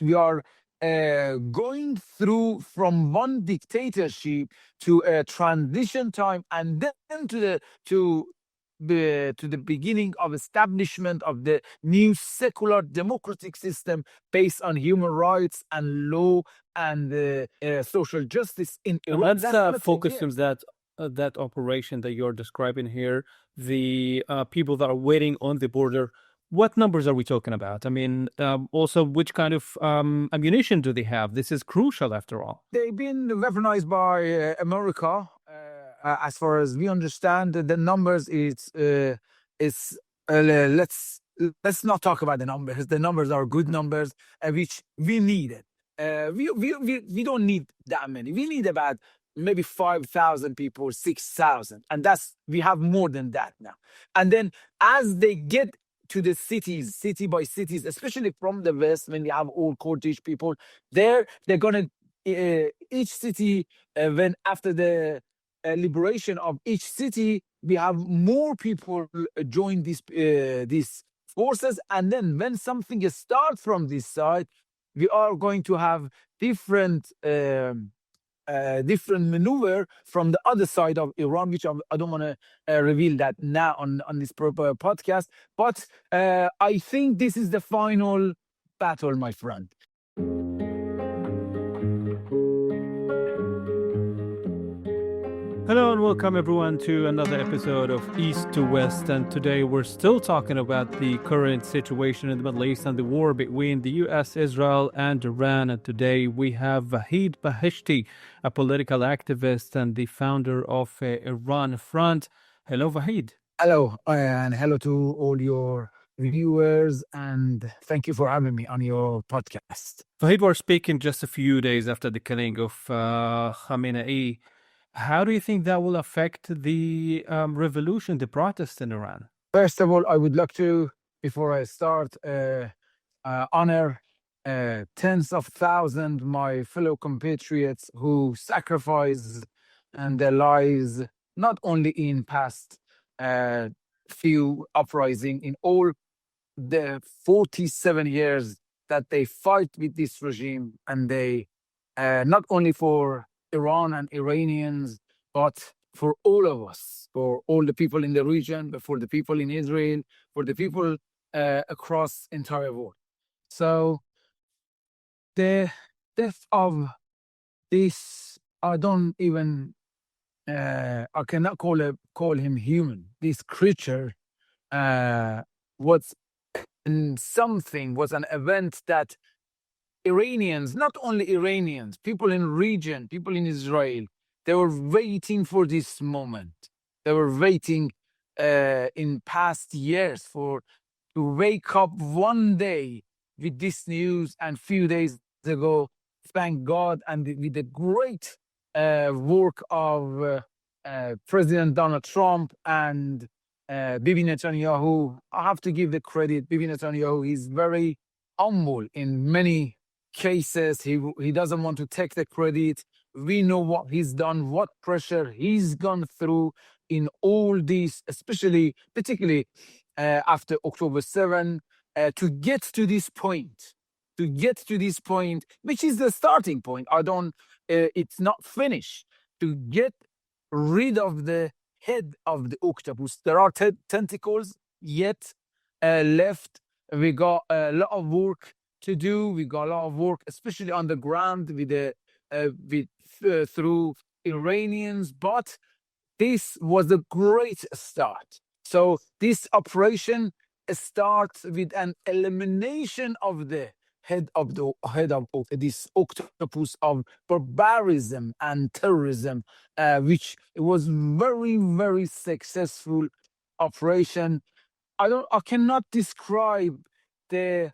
we are going through from one dictatorship to a transition time, and then to the beginning of establishment of the new secular democratic system based on human rights and law and social justice in Iran. Let's That's gonna take focus years. on that operation that you're describing here. The people that are waiting on the border. What numbers are we talking about? I mean, also, which kind of ammunition do they have? This is crucial, after all. They've been weaponized by America. As far as we understand, the numbers is let's not talk about the numbers. The numbers are good numbers, which we needed. We don't need that many. We need about maybe 5,000 people, 6,000, and we have more than that now. And then as they get to the cities, city by cities, especially from the west, when we have all Kurdish people, they're gonna each city when after the liberation of each city, we have more people join these forces, and then when something starts from this side, we are going to have different maneuver from the other side of Iran, which I don't want to reveal that now on this proper podcast. But I think this is the final battle, my friend. Hello and welcome everyone to another episode of East to West, and today we're still talking about the current situation in the Middle East and the war between the US, Israel and Iran. And today we have Vahid Beheshti, a political activist and the founder of Iran Front. Hello Vahid. Hello, and hello to all your viewers, and thank you for having me on your podcast. Vahid, we're speaking just a few days after the killing of Khamenei. How do you think that will affect the revolution, the protest in Iran? First of all, I would like to, before I start, honor tens of thousands my fellow compatriots who sacrificed and their lives not only in past few uprising, in all the 47 years that they fight with this regime, and they not only for Iran and Iranians, but for all of us, for all the people in the region, but for the people in Israel, for the people across entire world. So the death of this, I don't even, I cannot call him human. This creature was was an event that Iranians, not only Iranians, people in region, people in Israel, they were waiting for this moment. They were waiting in past years to wake up one day with this news. And few days ago, thank God, and with the great work of President Donald Trump and Bibi Netanyahu, I have to give the credit. Bibi Netanyahu is very humble in many cases. He doesn't want to take the credit. We know what he's done, what pressure he's gone through in all these, particularly after October 7, to get to this point, which is the starting point. It's not finished. To get rid of the head of the octopus. There are tentacles yet left. We got a lot of work to do. We got a lot of work, especially on the ground through Iranians. But this was a great start. So this operation starts with an elimination of the head of this octopus of barbarism and terrorism, which was very, very successful operation. I cannot describe the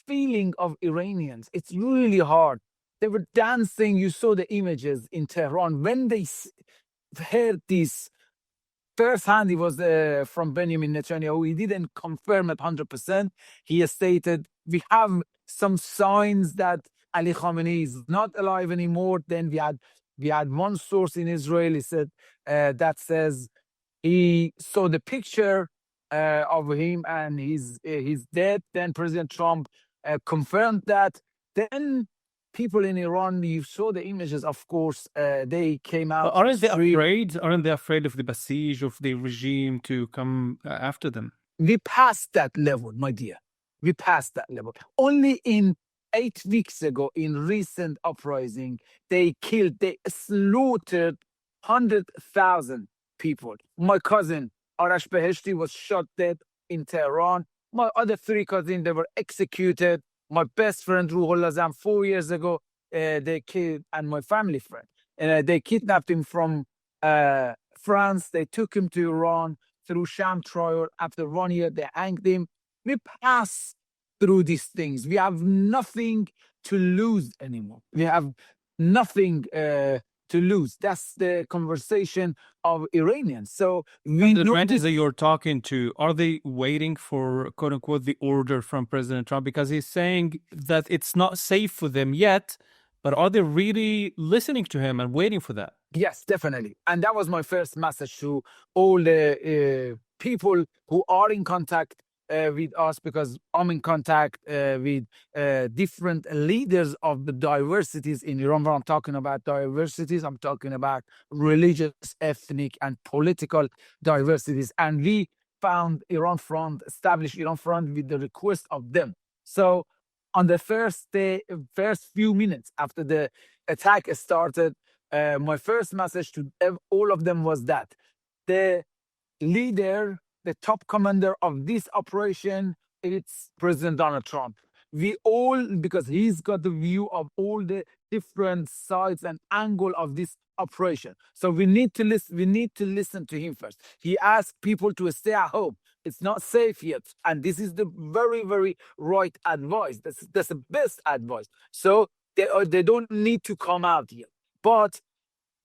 feeling of Iranians. It's really hard. They were dancing. You saw the images in Tehran when they heard this. Firsthand, it was from Benjamin Netanyahu. He didn't confirm it 100%. He stated, we have some signs that Ali Khamenei is not alive anymore. Then we had one source in Israel. He said that says he saw the picture of him and he's dead. Then President Trump confirmed that. then people in Iran, you saw the images, of course, they came out. Aren't they afraid? Aren't they afraid of the Basij, of the regime to come after them? We passed that level, my dear. We passed that level. Only in 8 weeks ago, in recent uprising, they slaughtered 100,000 people. My cousin, Arash Beheshti, was shot dead in Tehran. My other 3 cousins, they were executed. My best friend, Ruhollah Zam, 4 years ago, they killed, and my family friend. They kidnapped him from France. They took him to Iran through sham trial. After 1 year, they hanged him. We pass through these things. We have nothing to lose anymore. We have nothing to lose. That's the conversation of Iranians. So we The know branches that you're talking to, are they waiting for, quote unquote, the order from President Trump? Because he's saying that it's not safe for them yet, but are they really listening to him and waiting for that? Yes, definitely. And that was my first message to all the people who are in contact with us, because I'm in contact with different leaders of the diversities in Iran. When I'm talking about diversities, I'm talking about religious, ethnic, and political diversities. And we found Iran Front, established Iran Front with the request of them. So on the first day, first few minutes after the attack started, my first message to all of them was that the leader, the top commander of this operation, it's President Donald Trump. We all, because he's got the view of all the different sides and angle of this operation. So we need to listen. We need to listen to him first. He asked people to stay at home. It's not safe yet, and this is the very, very right advice. That's the best advice. So they don't need to come out yet. But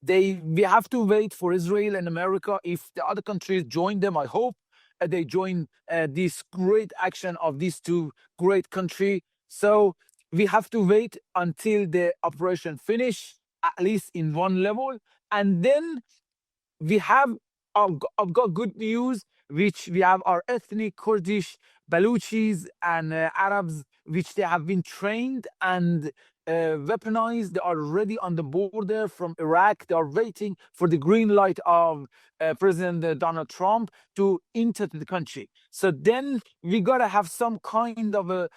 we have to wait for Israel and America. If the other countries join them, I hope they join this great action of these 2 great countries. So we have to wait until the operation finish, at least in one level, and then we have. I've got good news, which we have our ethnic Kurdish, Baluchis, and Arabs, which they have been trained and weaponized. They are ready on the border from Iraq. They are waiting for the green light of President Donald Trump to enter the country. So then we gotta have some kind of a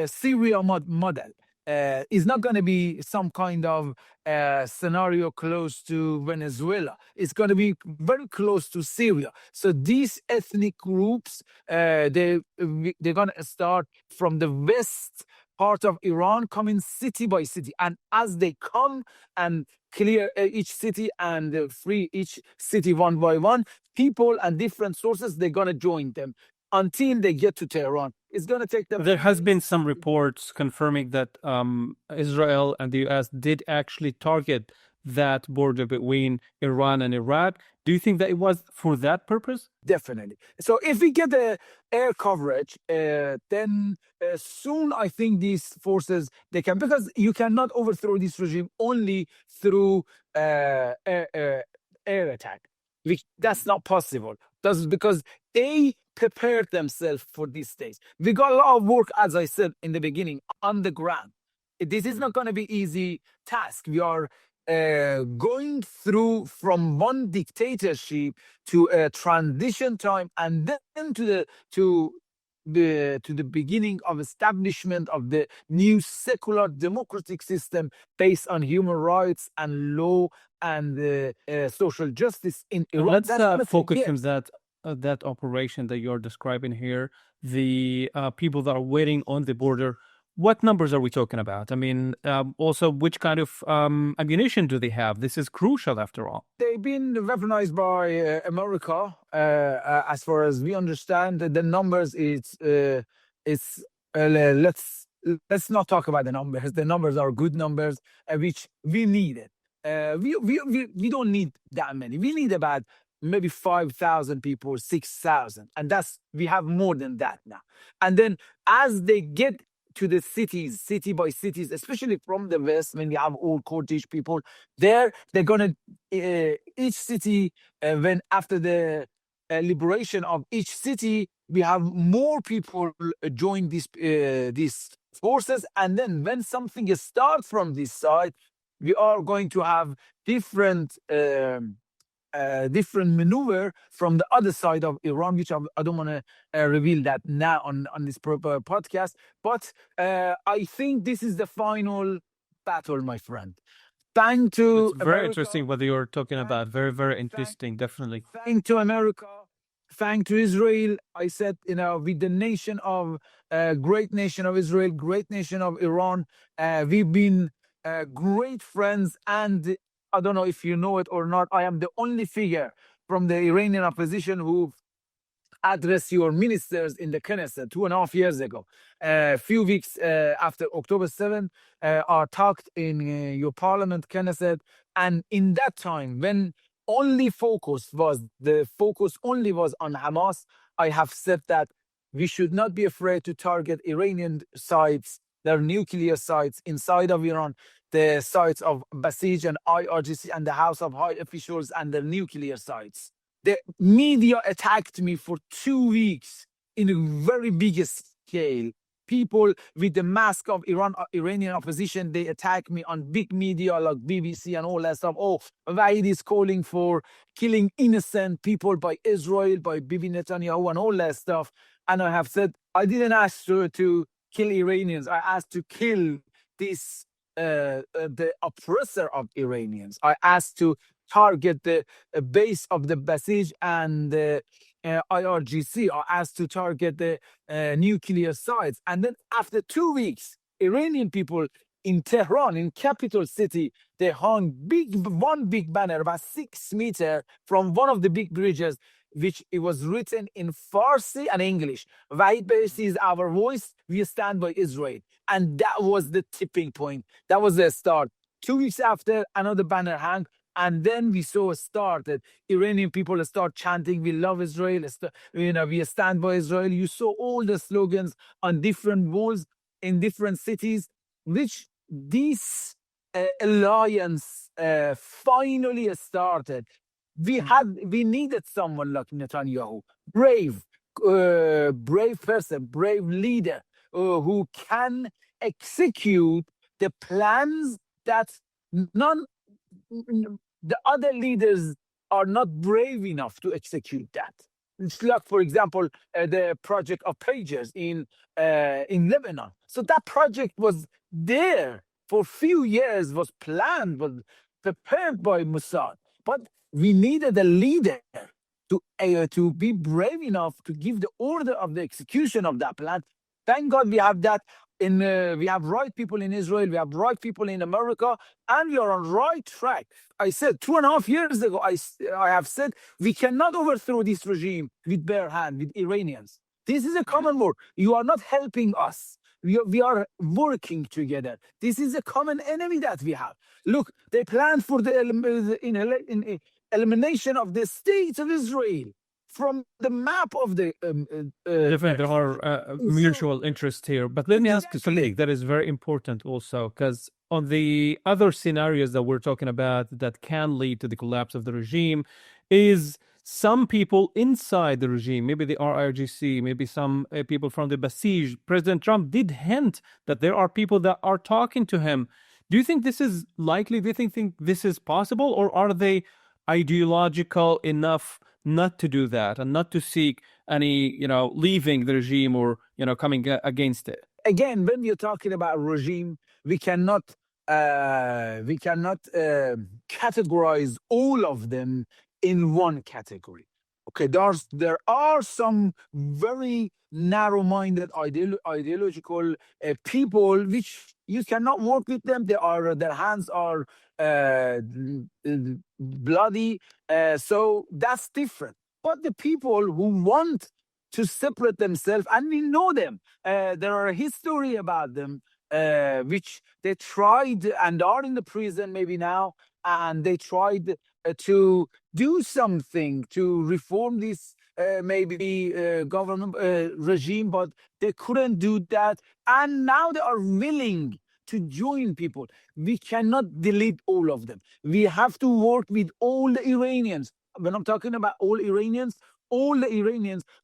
Syria model. It's not going to be some kind of scenario close to Venezuela. It's going to be very close to Syria. So these ethnic groups, they're going to start from the west part of Iran, coming city by city. And as they come and clear each city and free each city one by one, people and different sources, they're going to join them until they get to Tehran. It's going to take them. There has been some reports confirming that Israel and the US did actually target that border between Iran and Iraq. Do you think that it was for that purpose? Definitely. So if we get the air coverage, then soon I think these forces, they can, because you cannot overthrow this regime only through air attack. That's not possible. That's because they prepared themselves for these days. We got a lot of work, as I said in the beginning, on the ground. This is not going to be easy task. We are going through from one dictatorship to a transition time, and then to the beginning of establishment of the new secular democratic system based on human rights and law and social justice in Iran. Let's focus on that operation that you're describing here. The people that are waiting on the border. What numbers are we talking about? I mean, also, which kind of ammunition do they have? This is crucial, after all. They've been weaponized by America. As far as we understand, the numbers let's not talk about the numbers. The numbers are good numbers, which we needed. We don't need that many. We need about maybe 5,000 people, 6,000, and we have more than that now. And then as they get to the cities, city by cities, especially from the west, when we have all Kurdish people there, they're gonna each city. When after the liberation of each city, we have more people join this forces. And then when something starts from this side, we are going to have different different maneuver from the other side of Iran, which I don't want to reveal that now on this podcast. But I think this is the final battle, my friend. Thank to It's very America. interesting what you're talking Thank, about. Very, very thank, interesting, definitely. thank to America. Thank to Israel. I said, with the nation of great nation of Israel, great nation of Iran, we've been great friends. And I don't know if you know it or not, I am the only figure from the Iranian opposition who address your ministers in the Knesset 2.5 years ago. A few weeks after October 7th, I talked in your parliament, Knesset, and in that time, when the focus only was on Hamas, I have said that we should not be afraid to target Iranian sites, their nuclear sites inside of Iran, the sites of Basij and IRGC and the House of High Officials and the nuclear sites. The media attacked me for 2 weeks in a very big scale. People with the mask of Iranian opposition, they attack me on big media like BBC and all that stuff. Oh, Vahid is calling for killing innocent people by Israel, by Bibi Netanyahu and all that stuff. And I have said, I didn't ask to kill Iranians. I asked to kill this, the oppressor of Iranians. I asked to target the base of the Basij and the IRGC, are asked to target the nuclear sites. And then after 2 weeks, Iranian people in Tehran, in capital city, they hung one big banner about 6 meters from one of the big bridges, which it was written in Farsi and English. Vahid Beheshti is our voice. We stand by Israel. And that was the tipping point. That was the start. 2 weeks after, another banner hung. And then we saw a start that Iranian people start chanting, "We love Israel, we stand by Israel." You saw all the slogans on different walls in different cities, which this alliance finally started. We needed someone like Netanyahu, brave person, brave leader who can execute the plans that none the other leaders are not brave enough to execute that. It's like, for example, the project of Pages in Lebanon. So that project was there for a few years, was planned, was prepared by Mossad. But we needed a leader to be brave enough to give the order of the execution of that plan. Thank God we have that. We have right people in Israel, we have right people in America, and we are on right track. I said 2.5 years ago, I have said we cannot overthrow this regime with bare hand, with Iranians. This is a common war. You are not helping us. We are working together. This is a common enemy that we have. Look, they planned for the elimination of the state of Israel from the map of the Definitely, there are mutual interests here. But let me ask you something that is very important also, because on the other scenarios that we're talking about that can lead to the collapse of the regime is some people inside the regime, maybe the IRGC, maybe some people from the Basij. President Trump did hint that there are people that are talking to him. Do you think this is likely? Do you think this is possible? Or are they ideological enough not to do that and not to seek any, leaving the regime or, coming against it? Again, when you're talking about regime, we cannot categorize all of them in one category. Okay, there are some very narrow-minded ideological people which you cannot work with them. Their hands are bloody, so that's different. But the people who want to separate themselves, and we know them, there are a history about them, which they tried and are in the prison maybe now, and they tried to do something to reform this government regime, but they couldn't do that. And now they are willing to join people. We cannot delete all of them. We have to work with all the Iranians. When I'm talking about all the Iranians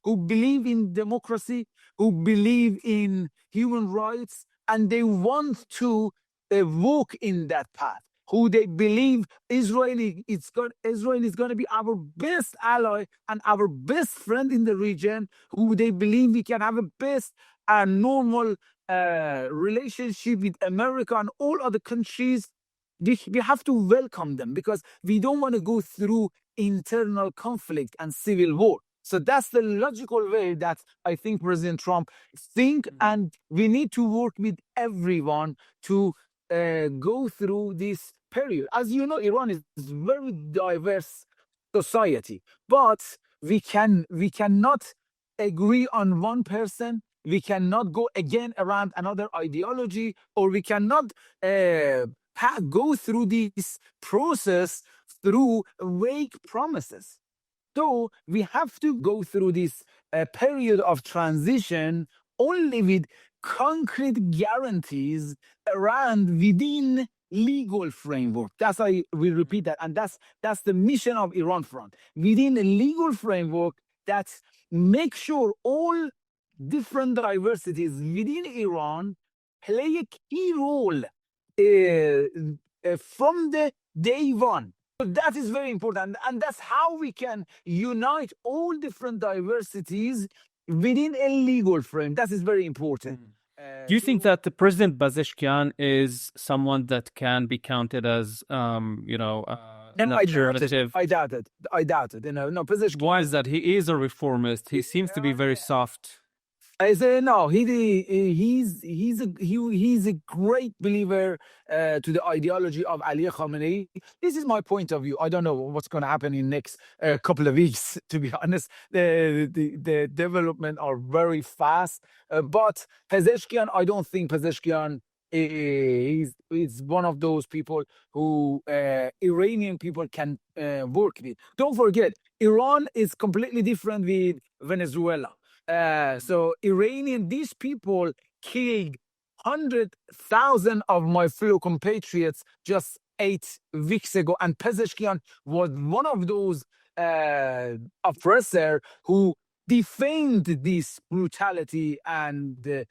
who believe in democracy, who believe in human rights, and they want to walk in that path. Who they believe Israel is going to be our best ally and our best friend in the region. Who they believe we can have a best and normal relationship with America and all other countries. We have to welcome them because we don't want to go through internal conflict and civil war. So that's the logical way that I think President Trump think, and we need to work with everyone to go through this period. As you know, Iran is a very diverse society, but we cannot agree on one person. We cannot go again around another ideology, or we cannot go through this process through vague promises. So we have to go through this period of transition only with concrete guarantees around within legal framework. That's I will repeat that, and that's the mission of Iran Front, within a legal framework that make sure all different diversities within Iran play a key role from the day one. So that is very important, and that's how we can unite all different diversities within a legal frame. That is very important. Do you think that the President Pezeshkian is someone that can be counted as, No, an alternative? I doubt it. No, Pezeshkian. Why is that? He is a reformist. He seems to be very soft. I say no. He's a great believer to the ideology of Ali Khamenei. This is my point of view. I don't know what's going to happen in next couple of weeks. To be honest, the development are very fast. But Pezeshkian, I don't think Pezeshkian is one of those people who Iranian people can work with. Don't forget, Iran is completely different with Venezuela. So these people killed 100,000 of my fellow compatriots just 8 weeks ago, and Pezeshkian was one of those oppressor who defamed this brutality and the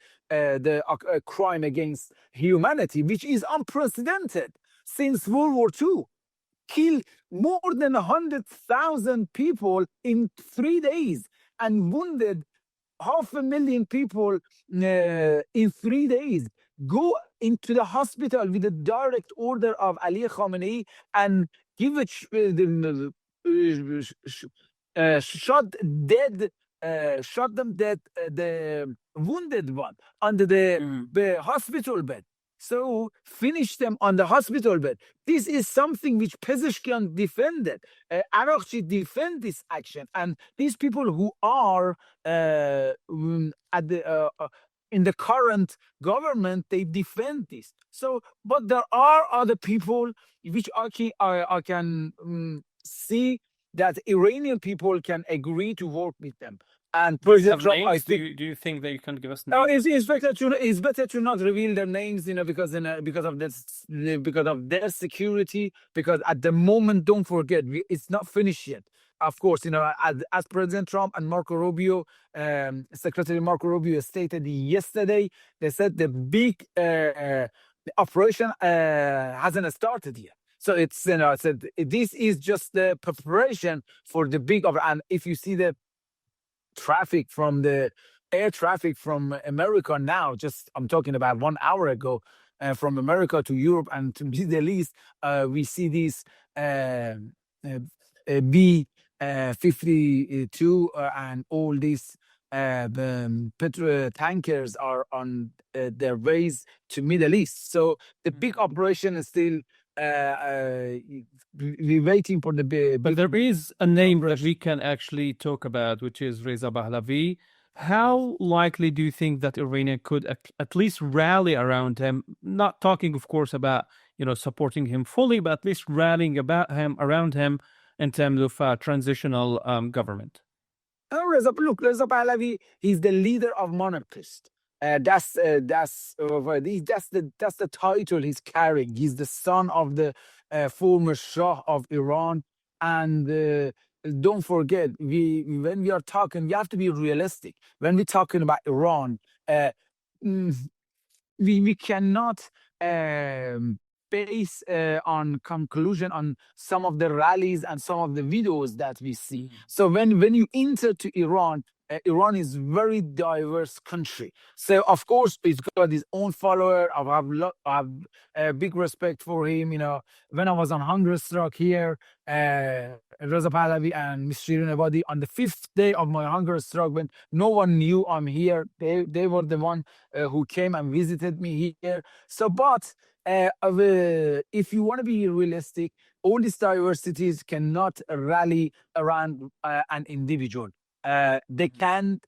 crime against humanity, which is unprecedented since World War II. Killed more than 100,000 people in 3 days and wounded 500,000 people in 3 days. Go into the hospital with a direct order of Ali Khamenei and give it shot them dead, the wounded one under the hospital bed. So finish them on the hospital bed. This is something which Pezeshkian defended. Arakchi defend this action, and these people who are at the in the current government, they defend this. So, but there are other people which I can see that Iranian people can agree to work with them. And President Trump, I think. Do you think that you can give us No, names? it's better to not reveal their names, because of their security. Because at the moment, don't forget, it's not finished yet. Of course, as President Trump and Marco Rubio, Secretary Marco Rubio stated yesterday, they said the big operation hasn't started yet. So it's, I said this is just the preparation for the big. And if you see the traffic from the air traffic from America now, just I'm talking about 1 hour ago, from America to Europe and to Middle East, we see these B-52 and all these petrol tankers are on their ways to Middle East. So the big operation is still we're waiting for the big. But there is a name that we can actually talk about, which is Reza Pahlavi. How likely do you think that Iranian could at least rally around him? Not talking, of course, about supporting him fully, but at least rallying around him in terms of transitional government. Reza Pahlavi, he's the leader of monarchists. That's the title he's carrying. He's the son of the former Shah of Iran, and don't forget, when we are talking, we have to be realistic. When we're talking about Iran, we cannot base on conclusion on some of the rallies and some of the videos that we see. So when you enter to Iran, Iran is very diverse country. So of course it's got its own follower. I have big respect for him. You know, when I was on Hunger Strike here, Reza Pahlavi and Ms. Shirin Ebadi, on the 5th day of my Hunger Strike, when no one knew I'm here, they were the one who came and visited me here. So, but if you want to be realistic, all these diversities cannot rally around an individual. They can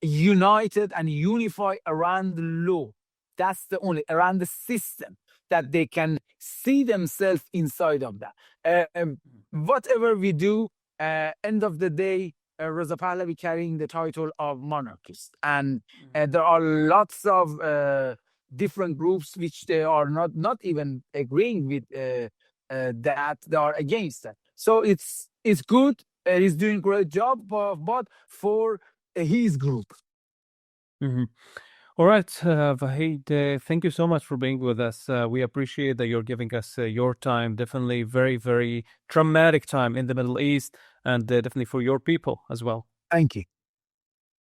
united and unify around the law. That's the only around the system that they can see themselves inside of that. Whatever we do, end of the day, Reza Pahlavi carrying the title of monarchist, and there are lots of different groups which they are not even agreeing with that, they are against that. So it's good. He's doing a great job, but for his group. Mm-hmm. All right, Vahid, thank you so much for being with us. We appreciate that you're giving us your time. Definitely very, very traumatic time in the Middle East, and definitely for your people as well. Thank you.